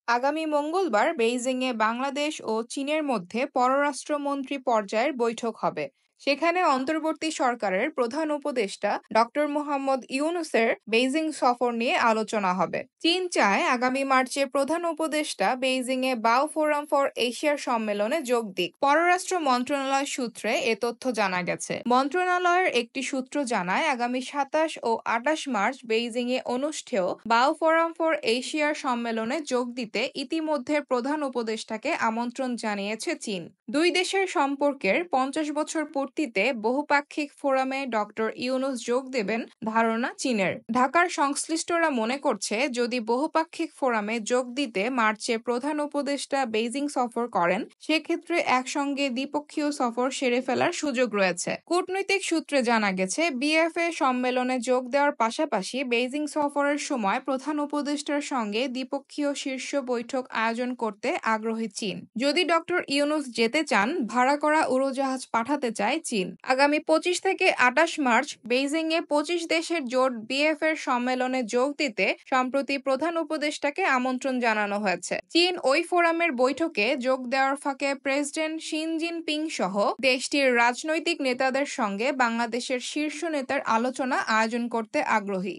আগামী মঙ্গলবার বেইজিংয়ে বাংলাদেশ ও চীনের মধ্যে পররাষ্ট্রমন্ত্রী পর্যায়ের বৈঠক হবে। সেখানে অন্তর্বর্তী সরকারের প্রধান উপদেষ্টা ডক্টর মোহাম্মদ ইউনূসের বেইজিং সফর নিয়ে আলোচনা হবে। চীন চায় আগামী মার্চে প্রধান উপদেষ্টা বেইজিংয়ে বাও ফোরাম ফর এশিয়ার সম্মেলনে যোগ দিক। পররাষ্ট্র মন্ত্রণালয় সূত্রে এ তথ্য জানা গেছে। মন্ত্রণালয়ের একটি সূত্র জানায়, আগামী ২৭ ও ২৮ মার্চ বেইজিংয়ে অনুষ্ঠেয় বাও ফোরাম ফর এশিয়ার সম্মেলনে যোগ দিতে ইতিমধ্যে প্রধান উপদেষ্টাকে আমন্ত্রণ জানিয়েছে চীন। দুই দেশের সম্পর্কের ৫০ বছর পূর্তিতে বহুপাক্ষিক ফোরামে ডক্টর ইউনূস যোগ দেবেন ধারণা চীনের। ঢাকার সংশ্লিষ্টরা মনে করছে, যদি বহুপাক্ষিক ফোরামে যোগ দিতে মার্চে প্রধান উপদেষ্টা বেইজিং সফর করেন, সেক্ষেত্রে একসঙ্গে দ্বিপক্ষীয় সফর সেরে ফেলার সুযোগ রয়েছে। কূটনৈতিক সূত্রে জানা গেছে, বিএফএ সম্মেলনে যোগ দেওয়ার পাশাপাশি বেইজিং সফরের সময় প্রধান উপদেষ্টার সঙ্গে দ্বিপক্ষীয় শীর্ষ বৈঠক আয়োজন করতে আগ্রহী চীন। যদি ডক্টর ইউনূস যেতে চান, ভাড়া করা উড়োজাহাজ পাঠাতে চায় চীন। আগামী ২৫ থেকে ২৮ মার্চ বেইজিংয়ে ২৫ দেশের জোট বিএফ-এর সম্মেলনে যোগ দিতে সম্প্রতি প্রধান উপদেষ্টাকে আমন্ত্রণ জানানো হয়েছে। চীন ওই ফোরামের বৈঠকে যোগ দেওয়ার ফাঁকে প্রেসিডেন্ট শি জিনপিং সহ দেশটির রাজনৈতিক নেতাদের সঙ্গে বাংলাদেশের শীর্ষ নেতার আলোচনা আয়োজন করতে আগ্রহী।